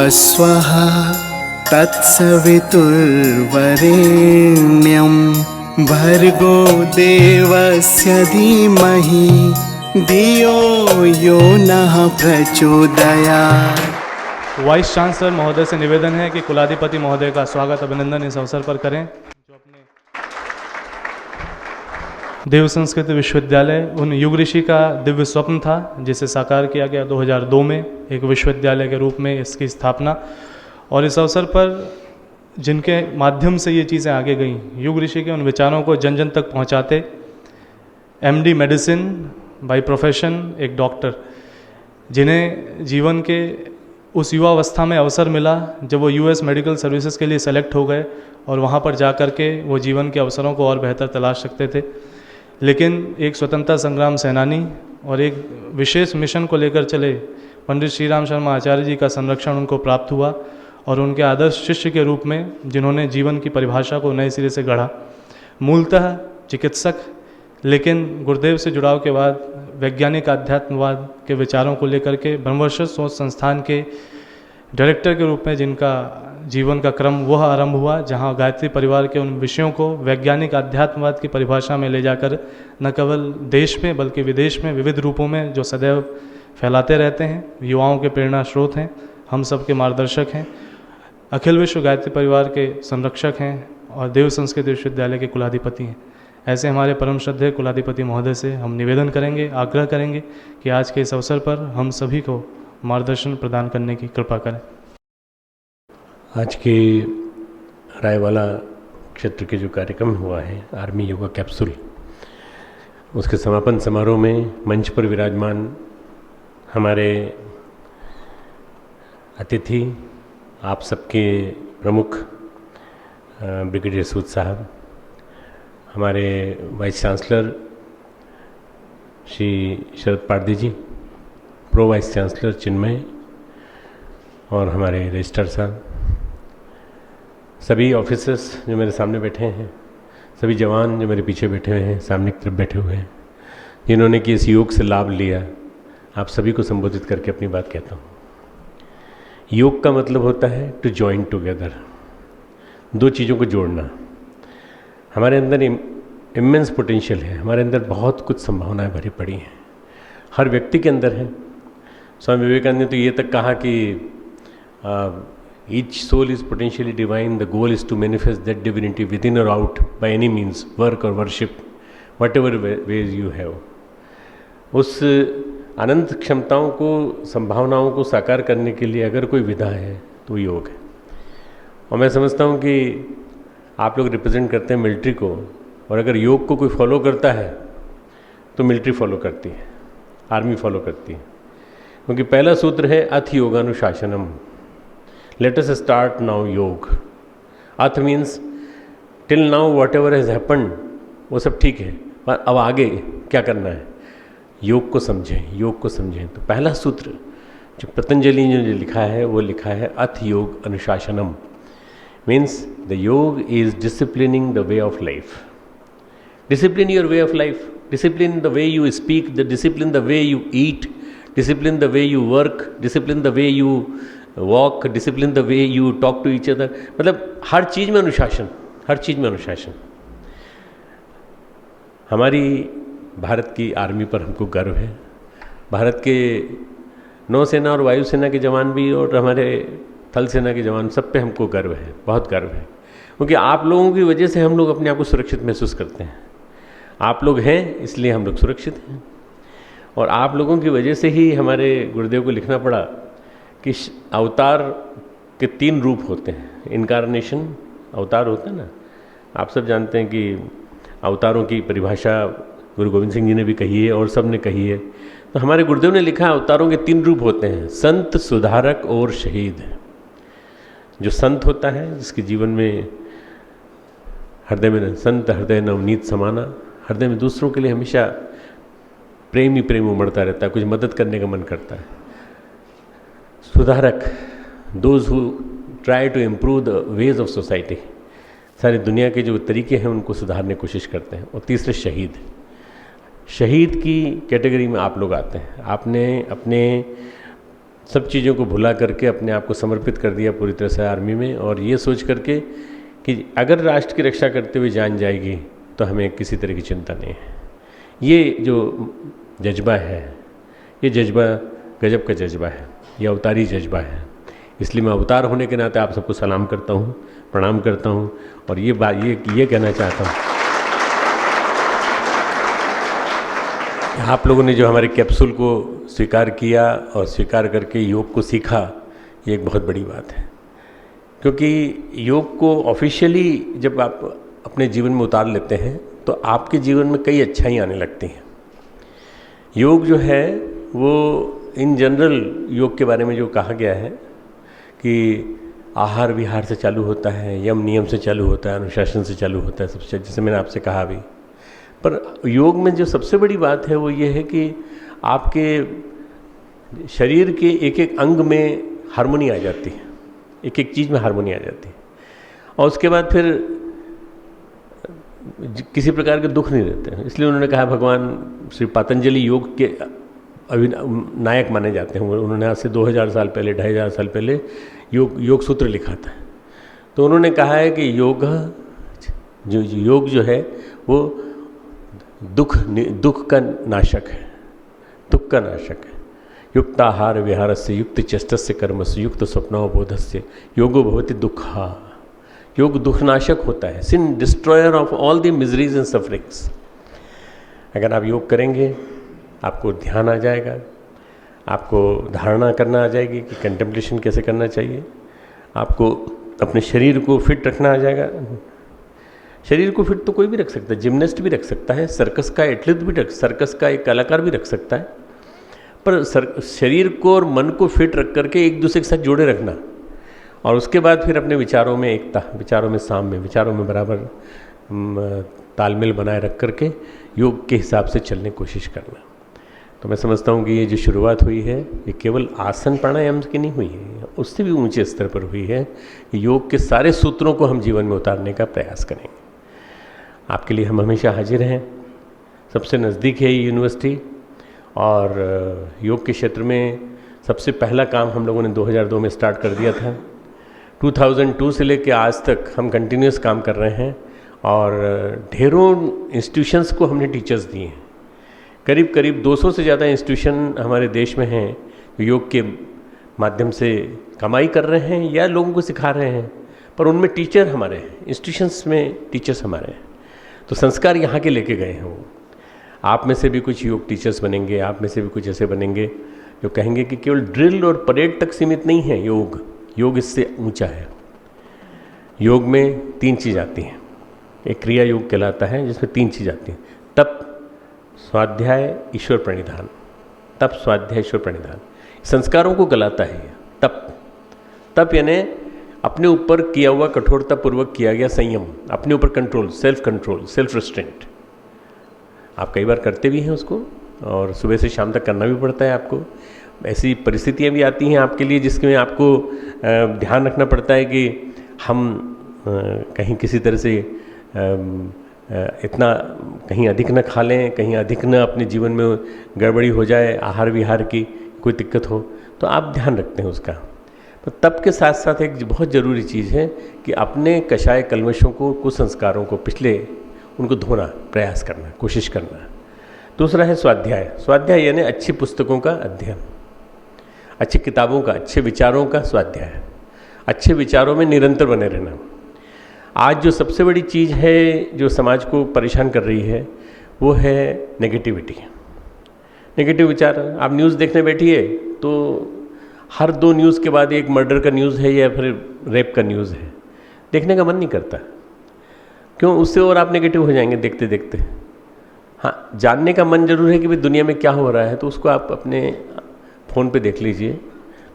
स्वः तत्सवितुर्वरेण्यं भर्गो देवस्य धीमहि धियो यो नः प्रचोदयात्। वाइस चांसलर महोदय से निवेदन है कि कुलाधिपति महोदय का स्वागत अभिनंदन इस अवसर पर करें, जो अपने देव संस्कृत विश्वविद्यालय उन युग ऋषि का दिव्य स्वप्न था जिसे साकार किया गया 2002 में एक विश्वविद्यालय के रूप में इसकी स्थापना। और इस अवसर पर जिनके माध्यम से ये चीज़ें आगे गईं, युग ऋषि के उन विचारों को जन जन तक पहुंचाते MD मेडिसिन बाय प्रोफेशन एक डॉक्टर, जिन्हें जीवन के उस युवावस्था में अवसर मिला जब वो US मेडिकल सर्विसेज के लिए सेलेक्ट हो गए और वहाँ पर जा कर के वो जीवन के अवसरों को और बेहतर तलाश सकते थे। लेकिन एक स्वतंत्रता संग्राम सेनानी और एक विशेष मिशन को लेकर चले पंडित श्री राम शर्मा आचार्य जी का संरक्षण उनको प्राप्त हुआ और उनके आदर्श शिष्य के रूप में जिन्होंने जीवन की परिभाषा को नए सिरे से गढ़ा। मूलतः चिकित्सक, लेकिन गुरुदेव से जुड़ाव के बाद वैज्ञानिक आध्यात्मवाद के विचारों को लेकर के ब्रह्मवर्षज सोच संस्थान के डायरेक्टर के रूप में जिनका जीवन का क्रम वह आरंभ हुआ, जहां गायत्री परिवार के उन विषयों को वैज्ञानिक आध्यात्मवाद की परिभाषा में ले जाकर न केवल देश में बल्कि विदेश में विविध रूपों में जो सदैव फैलाते रहते हैं, युवाओं के प्रेरणा स्रोत हैं, हम सब के मार्गदर्शक हैं, अखिल विश्व गायत्री परिवार के संरक्षक हैं और देव संस्कृत विश्वविद्यालय के कुलाधिपति हैं। ऐसे हमारे परम श्रद्धेय कुलाधिपति महोदय से हम निवेदन करेंगे, आग्रह करेंगे कि आज के इस अवसर पर हम सभी को मार्गदर्शन प्रदान करने की कृपा करें। आज के रायवाला क्षेत्र के जो कार्यक्रम हुआ है आर्मी योगा कैप्सूल, उसके समापन समारोह में मंच पर विराजमान हमारे अतिथि, आप सबके प्रमुख ब्रिगेडियर सूद साहब, हमारे वाइस चांसलर श्री शरद पारदी जी, प्रो वाइस चांसलर चिन्मय और हमारे रजिस्ट्रार साहब, सभी ऑफिसर्स जो मेरे सामने बैठे हैं, सभी जवान जो मेरे पीछे बैठे हुए हैं, सामने की तरफ बैठे हुए हैं, जिन्होंने कि इस योग से लाभ लिया, आप सभी को संबोधित करके अपनी बात कहता हूँ। योग का मतलब होता है टू जॉइन टुगेदर, दो चीज़ों को जोड़ना। हमारे अंदर इमेंस पोटेंशियल है, हमारे अंदर बहुत कुछ संभावनाएं भरी पड़ी हैं, हर व्यक्ति के अंदर है। स्वामी विवेकानंद ने तो ये तक कहा कि each soul is potentially divine, the goal is to manifest that divinity within और out by any means, work और worship, whatever ways you have. उस अनंत क्षमताओं को, संभावनाओं को साकार करने के लिए अगर कोई विधा है तो योग है। और मैं समझता हूँ कि आप लोग रिप्रेजेंट करते हैं मिलिट्री को, और अगर योग को कोई फॉलो करता है तो मिलिट्री फॉलो करती है, आर्मी फॉलो करती है, क्योंकि पहला सूत्र है अथ योगानुशासनम, लेट अस स्टार्ट नाउ योग। अथ means till now what ever has happened वो सब ठीक है, पर अब आगे क्या करना है, योग को समझें, योग को समझें। तो पहला सूत्र जो पतंजलि ने जो लिखा है वो लिखा है अथ योग अनुशासनम, means the yoga is disciplining the way of life. Discipline your way of life, discipline the way you speak, the discipline the way you eat, discipline the way you work, discipline the way you walk, discipline the way you talk to each other. मतलब हर चीज़ में अनुशासन, हर चीज़ में अनुशासन। हमारी भारत की army पर हमको गर्व है, भारत के नौसेना और वायुसेना के जवान भी और हमारे थल सेना के जवान, सब पे हमको गर्व है, बहुत गर्व है, क्योंकि आप लोगों की वजह से हम लोग अपने आप को सुरक्षित महसूस करते हैं। आप लोग हैं इसलिए हम लोग सुरक्षित हैं, और आप लोगों की वजह से ही हमारे गुरुदेव को लिखना पड़ा कि अवतार के 3 रूप होते हैं। इनकारनेशन अवतार होता है ना, आप सब जानते हैं कि अवतारों की परिभाषा गुरु गोविंद सिंह जी ने भी कही है और सब ने कही है। तो हमारे गुरुदेव ने लिखा अवतारों के 3 रूप होते हैं, संत, सुधारक और शहीद। जो संत होता है, जिसके जीवन में हृदय में संत हृदय नवनीत समाना, हृदय में दूसरों के लिए हमेशा प्रेम ही प्रेम उमड़ता रहता है, कुछ मदद करने का मन करता है। सुधारक, those who try to improve the ways of society, सारी दुनिया के जो तरीके हैं उनको सुधारने की कोशिश करते हैं। और तीसरे शहीद, शहीद की कैटेगरी में आप लोग आते हैं। आपने अपने सब चीज़ों को भुला करके अपने आप को समर्पित कर दिया पूरी तरह से आर्मी में, और ये सोच करके कि अगर राष्ट्र की रक्षा करते हुए जान जाएगी तो हमें किसी तरह की चिंता नहीं है। ये जो जज्बा है, ये जज्बा गजब का जज्बा है, ये अवतारी जज्बा है। इसलिए मैं अवतार होने के नाते आप सबको सलाम करता हूँ, प्रणाम करता हूँ, और ये बात ये कहना चाहता हूँ, आप लोगों ने जो हमारे कैप्सूल को स्वीकार किया और स्वीकार करके योग को सीखा, ये एक बहुत बड़ी बात है। क्योंकि योग को ऑफिशियली जब आप अपने जीवन में उतार लेते हैं तो आपके जीवन में कई अच्छाई आने लगती हैं। योग जो है वो इन जनरल योग के बारे में जो कहा गया है कि आहार विहार से चालू होता है, यम नियम से चालू होता है, अनुशासन से चालू होता है, सबसे जैसे मैंने आपसे कहा अभी। पर योग में जो सबसे बड़ी बात है वो ये है कि आपके शरीर के एक एक अंग में हार्मोनी आ जाती है, एक एक चीज़ में हार्मोनी आ जाती है, और उसके बाद फिर किसी प्रकार के दुख नहीं रहते हैं। इसलिए उन्होंने कहा, भगवान श्री पतंजलि योग के नायक माने जाते हैं। उन्होंने आज से 2000 साल पहले, 2500 साल पहले योग सूत्र लिखा था। तो उन्होंने कहा है कि योग जो है वो दुख का नाशक है, दुख का नाशक है। युक्ताहार विहारस्य युक्त चेष्टस्य कर्मस्य युक्त स्वप्नोबोधस्य योगो भवति दुःखा। योग दुखनाशक होता है, sin destroyer of all the miseries and sufferings. अगर आप योग करेंगे, आपको ध्यान आ जाएगा, आपको धारणा करना आ जाएगी कि कंटेम्पलेशन कैसे करना चाहिए, आपको अपने शरीर को फिट रखना आ जाएगा। शरीर को फिट तो कोई भी रख सकता है, जिमनास्ट भी रख सकता है, सर्कस का एथलीट भी सर्कस का एक कलाकार भी रख सकता है। पर शरीर को और मन को फिट रख करके एक दूसरे के साथ जोड़े रखना, और उसके बाद फिर अपने विचारों में एकता, विचारों में साम्य, विचारों में बराबर तालमेल बनाए रख करके योग के हिसाब से चलने की कोशिश करना। तो मैं समझता हूँ कि ये जो शुरुआत हुई है ये केवल आसन प्राणायाम की नहीं हुई है, उससे भी ऊंचे स्तर पर हुई है। योग के सारे सूत्रों को हम जीवन में उतारने का प्रयास करेंगे। आपके लिए हम हमेशा हाजिर हैं। सबसे नज़दीक है ये यूनिवर्सिटी, और योग के क्षेत्र में सबसे पहला काम हम लोगों ने 2002 में स्टार्ट कर दिया था। 2002 से लेकर आज तक हम कंटिन्यूस काम कर रहे हैं, और ढेरों इंस्टीट्यूशंस को हमने टीचर्स दिए हैं। करीब करीब 200 से ज़्यादा इंस्टीट्यूशन हमारे देश में हैं जो योग के माध्यम से कमाई कर रहे हैं या लोगों को सिखा रहे हैं, पर उनमें टीचर हमारे हैं, इंस्टीट्यूशंस में टीचर्स हमारे हैं। तो संस्कार यहाँ के लेके गए हैं वो। आप में से भी कुछ योग टीचर्स बनेंगे, आप में से भी कुछ ऐसे बनेंगे जो कहेंगे कि केवल ड्रिल और परेड तक सीमित नहीं है योग इससे ऊंचा है। योग में 3 चीज़ आती हैं। एक क्रिया योग कहलाता है जिसमें 3 चीज़ आती हैं: तप, स्वाध्याय, ईश्वर प्रणिधान। तप, स्वाध्याय, ईश्वर प्रणिधान संस्कारों को गलाता है। तप यानी अपने ऊपर किया हुआ कठोरता पूर्वक किया गया संयम, अपने ऊपर कंट्रोल, सेल्फ रिस्ट्रेंट। आप कई बार करते भी हैं उसको, और सुबह से शाम तक करना भी पड़ता है आपको। ऐसी परिस्थितियाँ भी आती हैं आपके लिए जिसमें आपको ध्यान रखना पड़ता है कि हम कहीं किसी तरह से इतना कहीं अधिक न खा लें, कहीं अधिक न अपने जीवन में गड़बड़ी हो जाए, आहार विहार की कोई दिक्कत हो, तो आप ध्यान रखते हैं उसका। तो तप के साथ साथ एक बहुत ज़रूरी चीज़ है कि अपने कषाय कल्मशों को, कुसंस्कारों को पिछले उनको धोना, प्रयास करना, कोशिश करना। दूसरा है स्वाध्याय। स्वाध्याय यानी अच्छी पुस्तकों का अध्ययन, अच्छी किताबों का, अच्छे विचारों का स्वाध्याय, अच्छे विचारों में निरंतर बने रहना। आज जो सबसे बड़ी चीज़ है जो समाज को परेशान कर रही है वो है नेगेटिविटी, नेगेटिव विचार। आप न्यूज़ देखने बैठिए तो हर 2 न्यूज़ के बाद एक मर्डर का न्यूज़ है या फिर रेप का न्यूज़ है, देखने का मन नहीं करता। क्यों? उससे और आप नेगेटिव हो जाएंगे देखते देखते। हाँ, जानने का मन जरूर है कि भाई दुनिया में क्या हो रहा है, तो उसको आप अपने फ़ोन पे देख लीजिए,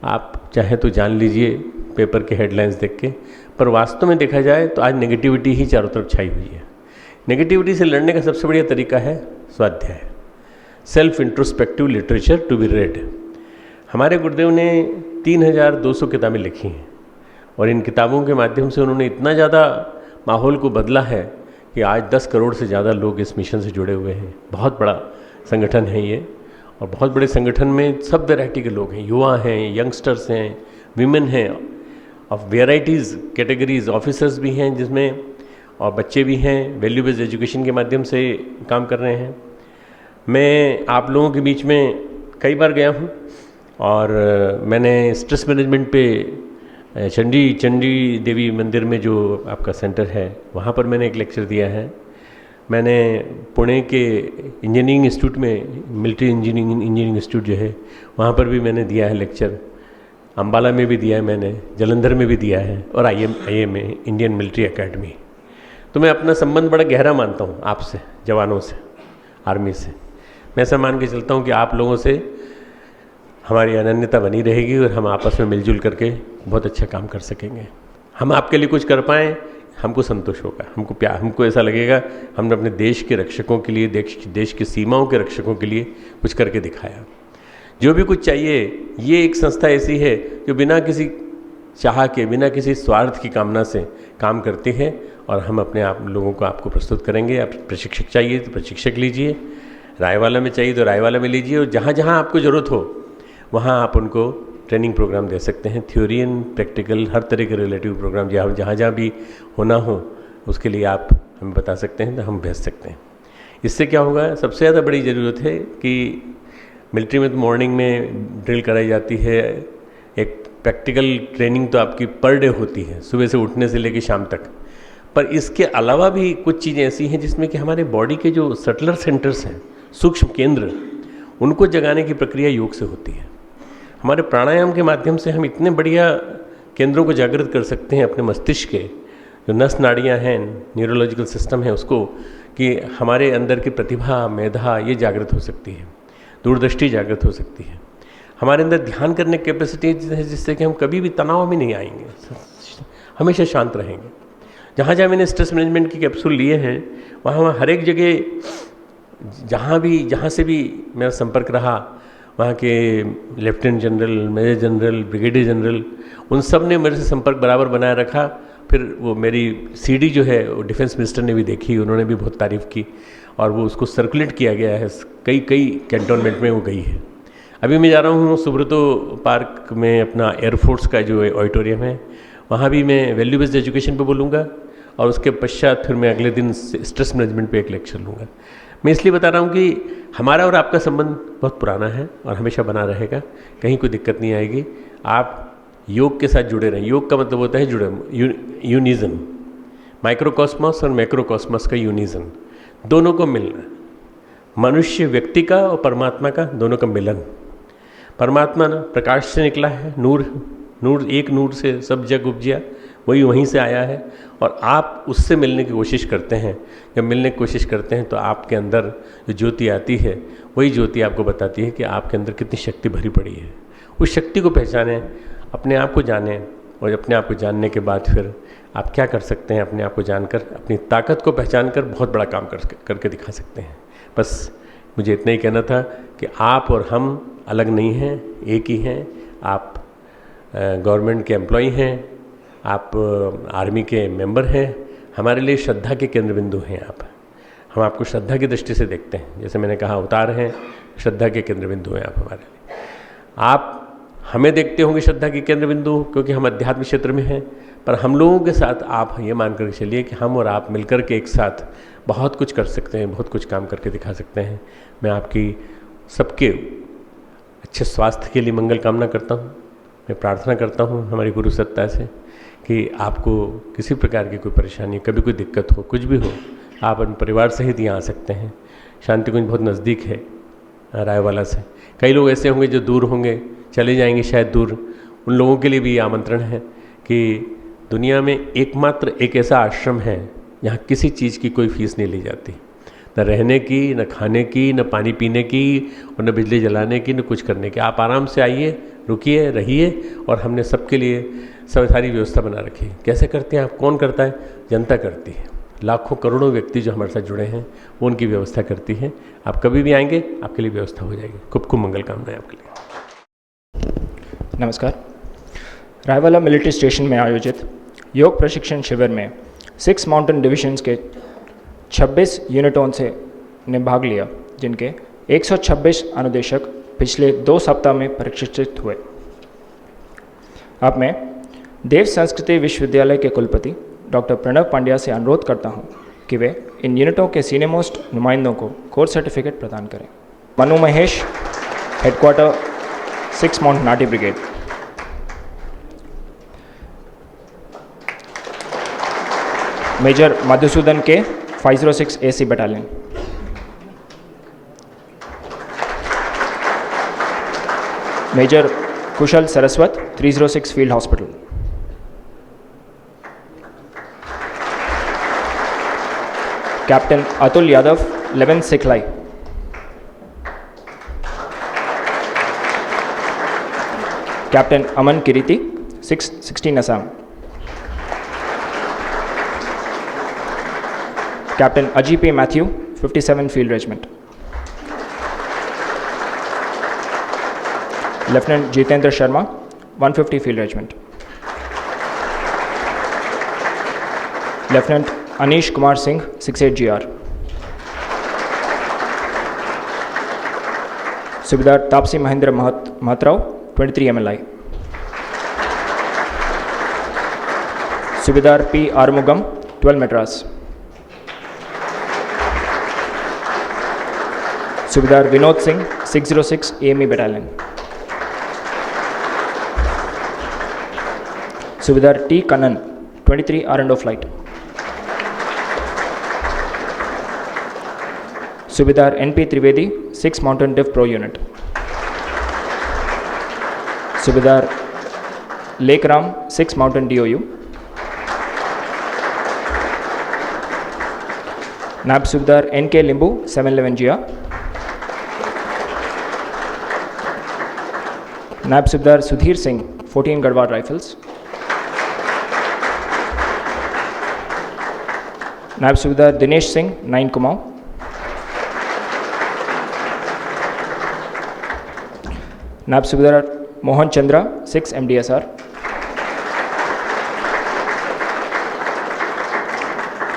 आप चाहे तो जान लीजिए पेपर के हेडलाइंस देख के। पर वास्तव में देखा जाए तो आज नेगेटिविटी ही चारों तरफ छाई हुई है। नेगेटिविटी से लड़ने का सबसे बढ़िया तरीका है स्वाध्याय, self introspective literature to be read. हमारे गुरुदेव ने 3200 किताबें लिखी हैं, और इन किताबों के माध्यम से उन्होंने इतना ज़्यादा माहौल को बदला है कि आज 10 करोड़ से ज़्यादा लोग इस मिशन से जुड़े हुए हैं। बहुत बड़ा संगठन है ये, और बहुत बड़े संगठन में सब वैरायटी के लोग हैं, युवा हैं, यंगस्टर्स हैं, विमेन हैं, ऑफ वेराइटीज़ कैटेगरीज, ऑफिसर्स भी हैं जिसमें, और बच्चे भी हैं, वैल्यू बेस्ड एजुकेशन के माध्यम से काम कर रहे हैं। मैं आप लोगों के बीच में कई बार गया हूँ और मैंने स्ट्रेस मैनेजमेंट पे चंडी देवी मंदिर में जो आपका सेंटर है वहाँ पर मैंने एक लेक्चर दिया है। मैंने पुणे के इंजीनियरिंग इंस्टीट्यूट में, मिलिट्री इंजीनियरिंग इंस्टीट्यूट जो है वहाँ पर भी मैंने दिया है लेक्चर। अम्बाला में भी दिया है मैंने, जालंधर में भी दिया है, और IIM में, इंडियन मिलिट्री एकेडमी। तो मैं अपना संबंध बड़ा गहरा मानता हूँ आपसे, जवानों से, आर्मी से। मैं ऐसा मान के चलता हूँ कि आप लोगों से हमारी अनन्यता बनी रहेगी और हम आपस में मिलजुल करके बहुत अच्छा काम कर सकेंगे। हम आपके लिए कुछ कर पाएँ, हमको संतोष होगा, हमको प्यार, हमको ऐसा लगेगा हमने अपने देश के रक्षकों के लिए, देश की सीमाओं के रक्षकों के लिए कुछ करके दिखाया। जो भी कुछ चाहिए, ये एक संस्था ऐसी है जो बिना किसी चाह के, बिना किसी स्वार्थ की कामना से काम करती है, और हम अपने आप लोगों को आपको प्रस्तुत करेंगे। आप प्रशिक्षक चाहिए तो प्रशिक्षक लीजिए, रायवाला में चाहिए तो रायवाला में लीजिए, और जहाँ जहाँ आपको ज़रूरत हो वहाँ आप उनको ट्रेनिंग प्रोग्राम दे सकते हैं, थ्योरी एंड प्रैक्टिकल, हर तरह के रिलेटिव प्रोग्राम जहाँ जहाँ भी होना हो उसके लिए आप हमें बता सकते हैं तो हम भेज सकते हैं। इससे क्या होगा, सबसे ज़्यादा बड़ी ज़रूरत है कि मिलिट्री में तो मॉर्निंग में ड्रिल कराई जाती है, एक प्रैक्टिकल ट्रेनिंग तो आपकी पर डे होती है, सुबह से उठने से लेकर शाम तक। पर इसके अलावा भी कुछ चीज़ें ऐसी हैं जिसमें कि हमारे बॉडी के जो सटलर सेंटर्स हैं, सूक्ष्म केंद्र, उनको जगाने की प्रक्रिया योग से होती है। हमारे प्राणायाम के माध्यम से हम इतने बढ़िया केंद्रों को जागृत कर सकते हैं अपने मस्तिष्क के, जो नस नाड़ियाँ हैं, न्यूरोलॉजिकल सिस्टम है उसको, कि हमारे अंदर की प्रतिभा, मेधा ये जागृत हो सकती है, दूरदृष्टि जागृत हो सकती है। हमारे अंदर ध्यान करने की कैपेसिटी है जिससे कि हम कभी भी तनाव में नहीं आएंगे, हमेशा शांत रहेंगे। जहाँ जहाँ मैंने स्ट्रेस मैनेजमेंट की कैप्सूल लिए हैं वहाँ हर एक जगह जहाँ से भी मेरा संपर्क रहा, वहाँ के lieutenant general, major general, brigadier general, उन सब ने मेरे से संपर्क बराबर बनाए रखा। फिर वो मेरी CD जो है वो डिफेंस मिनिस्टर ने भी देखी, उन्होंने भी बहुत तारीफ़ की, और वो उसको सर्कुलेट किया गया है, कई कैंटोनमेंट में वो गई है। अभी मैं जा रहा हूँ सुब्रतो पार्क में, अपना एयरफोर्स का जो ऑडिटोरियम है, वहाँ भी मैं वैल्यू बेस्ड एजुकेशन पे बोलूँगा, और उसके पश्चात फिर मैं अगले दिन स्ट्रेस मैनेजमेंट पे एक लेक्चर लूँगा। मैं इसलिए बता रहा हूँ कि हमारा और आपका संबंध बहुत पुराना है और हमेशा बना रहेगा, कहीं कोई दिक्कत नहीं आएगी। आप योग के साथ जुड़े रहें। योग का मतलब होता है जुड़े, यूनिज़न, माइक्रोकॉस्मोस और मैक्रोकॉस्मोस का यूनिज़न, दोनों को मिलना, मनुष्य व्यक्ति का और परमात्मा का दोनों का मिलन। परमात्मा ना प्रकाश से निकला है, नूर एक नूर से सब जग उपजिया, वही वहीं से आया है, और आप उससे मिलने की कोशिश करते हैं। जब मिलने की कोशिश करते हैं तो आपके अंदर जो ज्योति आती है, वही ज्योति आपको बताती है कि आपके अंदर कितनी शक्ति भरी पड़ी है। उस शक्ति को पहचानें, अपने आप को जानें, और अपने आप को जानने के बाद फिर आप क्या कर सकते हैं, अपने आप को जानकर, अपनी ताकत को पहचान कर बहुत बड़ा काम करके दिखा सकते हैं। बस मुझे इतना ही कहना था कि आप और हम अलग नहीं हैं, एक ही हैं। आप गवर्नमेंट के एम्प्लॉई हैं, आप आर्मी के मेंबर हैं, हमारे लिए श्रद्धा के केंद्र बिंदु हैं आप। हम आपको श्रद्धा की दृष्टि से देखते हैं, जैसे मैंने कहा अवतार हैं, श्रद्धा के केंद्र बिंदु हैं आप हमारे लिए। आप हमें देखते होंगे श्रद्धा के केंद्र बिंदु, क्योंकि हम अध्यात्म क्षेत्र में हैं, पर हम लोगों के साथ आप ये मान कर चलिए कि हम और आप मिलकर के एक साथ बहुत कुछ कर सकते हैं, बहुत कुछ काम करके दिखा सकते हैं। मैं आपकी सबके अच्छे स्वास्थ्य के लिए मंगल कामना करता हूँ। मैं प्रार्थना करता हूँ हमारी गुरु सत्ता से कि आपको किसी प्रकार की कोई परेशानी, कभी कोई दिक्कत हो, कुछ भी हो, आप अपने परिवार सहित यहाँ आ सकते हैं। शांति कुंज बहुत नज़दीक है रायवाला से। कई लोग ऐसे होंगे जो दूर होंगे, चले जाएंगे शायद दूर, उन लोगों के लिए भी ये आमंत्रण है कि दुनिया में एकमात्र एक ऐसा आश्रम है जहाँ किसी चीज़ की कोई फीस नहीं ली जाती, न रहने की, न खाने की, न पानी पीने की, और न बिजली जलाने की, न कुछ करने की। आप आराम से आइए, रुकिए, रहिए, और हमने सबके लिए सारी व्यवस्था बना रखी है। कैसे करते हैं आप? कौन करता है? जनता करती है। लाखों करोड़ों व्यक्ति जो हमारे साथ जुड़े हैं वो उनकी व्यवस्था करती है। आप कभी भी आएंगे, आपके लिए व्यवस्था हो जाएगी। खूब खूब मंगल कामनाएं आपके लिए। नमस्कार। रायवाला मिलिट्री स्टेशन में आयोजित योग प्रशिक्षण शिविर में 6 माउंटेन डिविजन्स के 26 यूनिटों से ने भाग लिया, जिनके 126 अनुदेशक पिछले 2 सप्ताह में प्रशिक्षित हुए। अब मैं देव संस्कृति विश्वविद्यालय के कुलपति डॉक्टर प्रणव पांड्या से अनुरोध करता हूं कि वे इन यूनिटों के सीनियर मोस्ट नुमाइंदों को कोर्स सर्टिफिकेट प्रदान करें। Manu Mahesh, headquarter 6 mountain brigade. Major Madhusudan K 506 AC battalion. Major Kushal Saraswat 306 field hospital. Captain Atul Yadav 11 Sikh LI. Captain Aman Kiriti 616 Assam. Captain Aji P Mathew 57 field regiment. Lieutenant Jitendra Sharma 150 field regiment. Lieutenant Anish Kumar Singh 68 GR। सूबेदार तापसी महेंद्र महतराव 23 MLI। सूबेदार P आरमुगम 12 मद्रास। सूबेदार विनोद सिंह 606 AME बटालियन। सूबेदार T Kannan 23 R&O flight. सूबेदार NP Trivedi 6 mountain डिफ pro unit. सूबेदार लेकराम 6 mountain DOU। नायब सूबेदार NK लिंबू 711 GR। नायब सूबेदार सुधीर सिंह 14 गढ़वाल राइफल्स। नायब सूबेदार दिनेश सिंह 9 कुमाऊं। नायब सूबेदार मोहन चंद्रा 6 MDSR।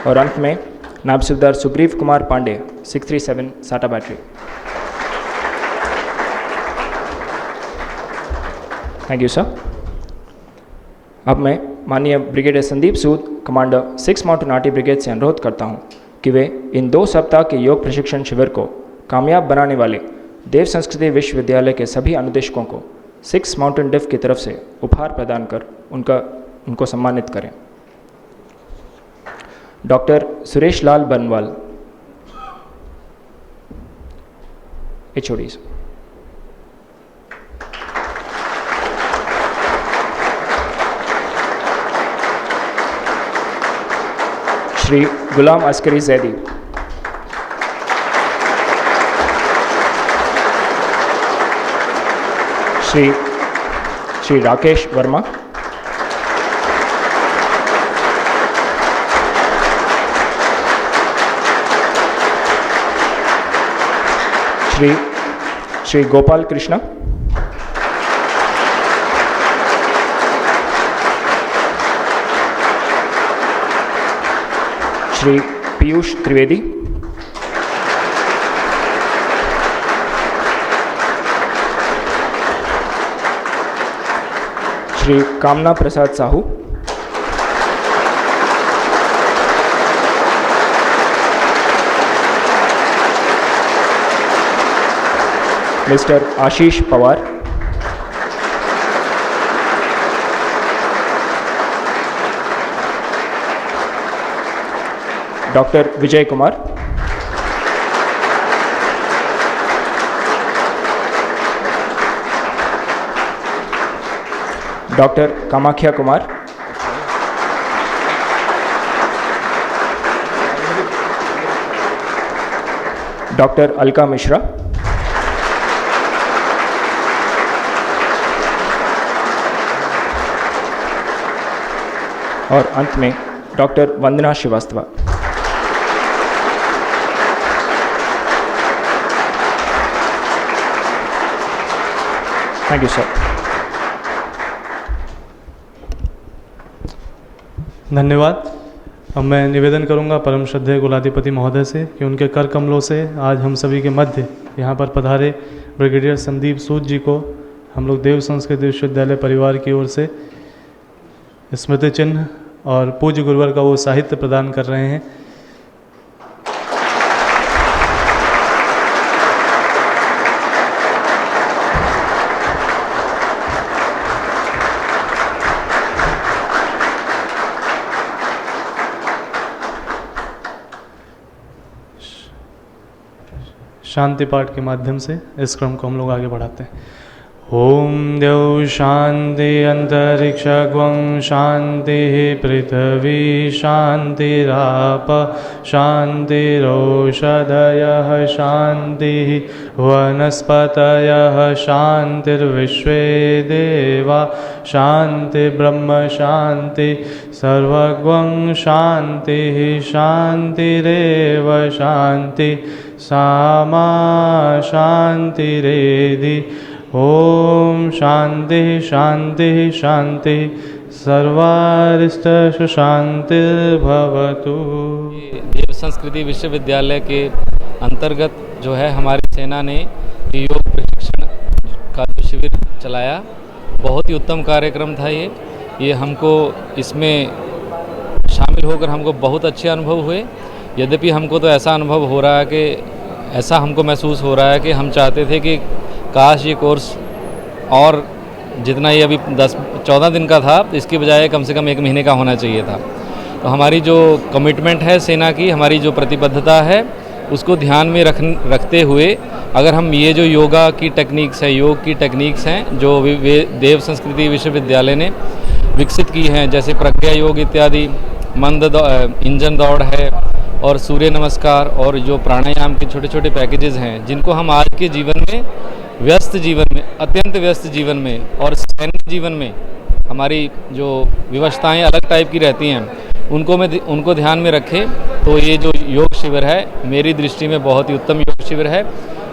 और अंत में नायब सूबेदार सुग्रीव कुमार पांडे 637 साटा बैटरी। Thank you sir. अब मैं माननीय ब्रिगेडियर संदीप सूद कमांडर 6 माउंटेन नाटी ब्रिगेड से अनुरोध करता हूं कि वे इन 2 सप्ताह के योग प्रशिक्षण शिविर को कामयाब बनाने वाले देव संस्कृति विश्वविद्यालय के सभी अनुदेशकों को 6 माउंटेन डिफ की तरफ से उपहार प्रदान कर उनको सम्मानित करें। डॉक्टर सुरेश लाल बनवाल, HODs। श्री गुलाम Askari Zaidi. Shri Rakesh Verma. Shri Gopal Krishna. Shri Piyush Trivedi. Shri Kamna Prasad Sahu. Mister Ashish Pawar. Doctor Vijay Kumar. Doctor Kamakhya Kumar. Doctor Alka Mishra. और अंत में doctor Vandana Srivastava. Thank you sir. धन्यवाद। अब मैं निवेदन करूंगा परम श्रद्धेय कुलाधिपति महोदय से कि उनके कर कमलों से आज हम सभी के मध्य यहाँ पर पधारे ब्रिगेडियर संदीप सूद जी को हम लोग देव संस्कृति विश्वविद्यालय परिवार की ओर से स्मृति चिन्ह और पूज्य गुरुवर का वो साहित्य प्रदान कर रहे हैं। शांति पाठ के माध्यम से इस क्रम को हम लोग आगे बढ़ाते हैं। ओम देव शांति अंतरिक्ष ग्वं शांति पृथ्वी शांतिराप शांतिरोषधयः शांति वनस्पतयः शांतिर्विश्वे देवा शांति ब्रह्म शांति सर्वग्वं शांति शांतिरेव शांति सामा शांतिरेधि। ओम शांति शांति शांति सर्वारिष्ट शांतिर्भवतु। देव संस्कृति विश्वविद्यालय के अंतर्गत जो है हमारी सेना ने योग प्रशिक्षण का जो शिविर चलाया, बहुत ही उत्तम कार्यक्रम था ये हमको इसमें शामिल होकर हमको बहुत अच्छे अनुभव हुए। यद्यपि हमको तो ऐसा अनुभव हो रहा है कि ऐसा हमको महसूस हो रहा है कि हम चाहते थे कि काश ये कोर्स और जितना ये अभी 10-14 दिन का था, इसकी बजाय कम से कम 1 महीने का होना चाहिए था। तो हमारी जो कमिटमेंट है सेना की, हमारी जो प्रतिबद्धता है, उसको ध्यान में रखते हुए अगर हम ये जो योगा की टेक्निक्स है, योग की टेक्निक्स हैं जो देव संस्कृति विश्वविद्यालय ने विकसित की हैं, जैसे प्रज्ञा योग इत्यादि, इंजन दौड़ है और सूर्य नमस्कार और जो प्राणायाम के छोटे छोटे पैकेजेस हैं, जिनको हम आज के जीवन में, व्यस्त जीवन में, अत्यंत व्यस्त जीवन में और सैन्य जीवन में हमारी जो विवशताएं अलग टाइप की रहती हैं, उनको ध्यान में रखें। तो ये जो योग शिविर है मेरी दृष्टि में बहुत ही उत्तम योग शिविर है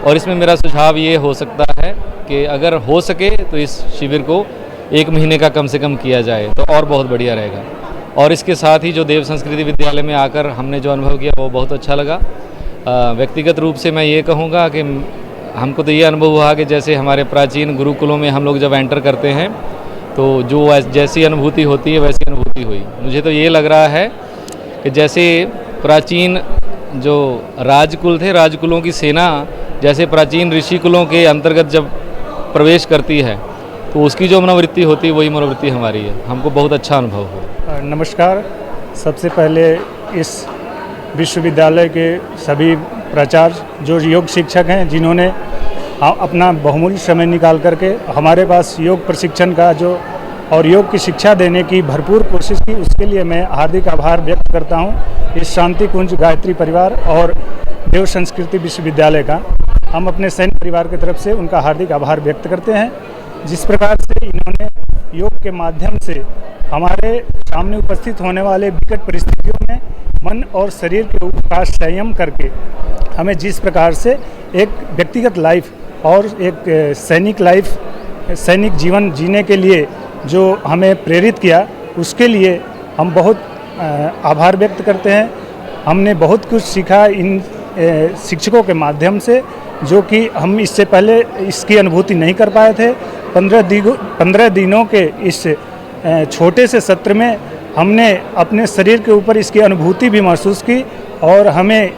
और इसमें मेरा सुझाव ये हो सकता है कि अगर हो सके तो इस शिविर को 1 महीने का कम से कम किया जाए तो और बहुत बढ़िया रहेगा। और इसके साथ ही जो देव संस्कृति विद्यालय में आकर हमने जो अनुभव किया वो बहुत अच्छा लगा। व्यक्तिगत रूप से मैं ये कहूँगा कि हमको तो ये अनुभव हुआ कि जैसे हमारे प्राचीन गुरुकुलों में हम लोग जब एंटर करते हैं तो जो जैसी अनुभूति होती है वैसी अनुभूति हुई। मुझे तो ये लग रहा है कि जैसे प्राचीन जो राजकुल थे, राजकुलों की सेना जैसे प्राचीन ऋषि कुलों के अंतर्गत जब प्रवेश करती है तो उसकी जो मनोवृत्ति होती है वही मनोवृत्ति हमारी है। हमको बहुत अच्छा अनुभव हुआ। नमस्कार। सबसे पहले इस विश्वविद्यालय के सभी प्राचार्य जो योग शिक्षक हैं, जिन्होंने अपना बहुमूल्य समय निकाल करके हमारे पास योग प्रशिक्षण का जो और योग की शिक्षा देने की भरपूर कोशिश की, उसके लिए मैं हार्दिक आभार व्यक्त करता हूं इस शांति कुंज गायत्री परिवार और देव संस्कृति विश्वविद्यालय का। हम अपने सैन्य परिवार की तरफ से उनका हार्दिक आभार व्यक्त करते हैं। जिस प्रकार से इन्होंने योग के माध्यम से हमारे सामने उपस्थित होने वाले विकट परिस्थितियों में मन और शरीर के ऊपर संयम करके हमें जिस प्रकार से एक व्यक्तिगत लाइफ और एक सैनिक जीवन जीने के लिए जो हमें प्रेरित किया, उसके लिए हम बहुत आभार व्यक्त करते हैं। हमने बहुत कुछ सीखा इन शिक्षकों के माध्यम से, जो कि हम इससे पहले इसकी अनुभूति नहीं कर पाए थे। 15 दिनों के इस छोटे से सत्र में हमने अपने शरीर के ऊपर इसकी अनुभूति भी महसूस की और हमें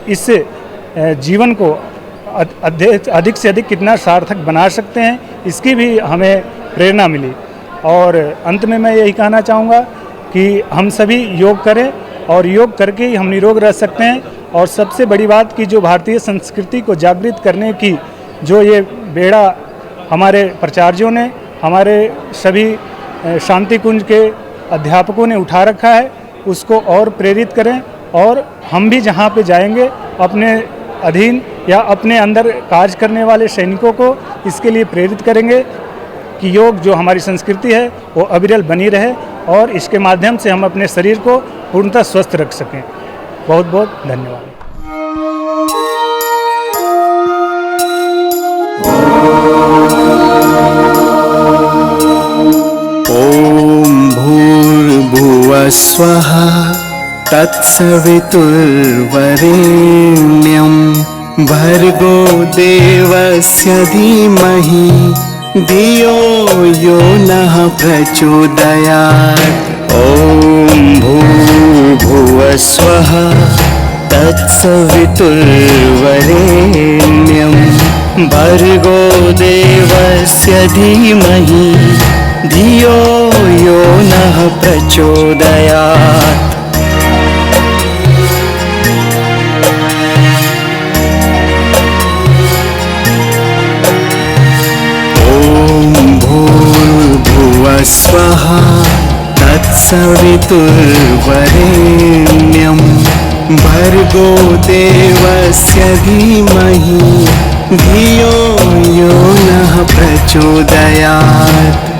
इस जीवन को अधिक से अधिक कितना सार्थक बना सकते हैं, इसकी भी हमें प्रेरणा मिली। और अंत में मैं यही कहना चाहूँगा कि हम सभी योग करें और योग करके ही हम निरोग रह सकते हैं। और सबसे बड़ी बात कि जो भारतीय संस्कृति को जागृत करने की जो ये बेड़ा हमारे प्राचार्यों ने, हमारे सभी शांति कुंज के अध्यापकों ने उठा रखा है, उसको और प्रेरित करें। और हम भी जहाँ पे जाएंगे अपने अधीन या अपने अंदर कार्य करने वाले सैनिकों को इसके लिए प्रेरित करेंगे कि योग जो हमारी संस्कृति है वो अविरल बनी रहे और इसके माध्यम से हम अपने शरीर को पूर्णतः स्वस्थ रख सकें। बहुत बहुत धन्यवाद। ओम भूर्भुवः स्वः तत्सवितुर्वरेण्यं भर्गो देवस्य धीमहि धियो यो नः प्रचोदयात्। ॐ भूर्भुवस्वः तत्सवितुर्वरेण्यं भर्गो देवस्य धीमहि धियो यो नः प्रचोदयात्। ॐ भूर्भुवस्वः तत्सवितुर्वरेण्यं भर्गो देवस्य धीमहि धियो यो नः प्रचोदयात्।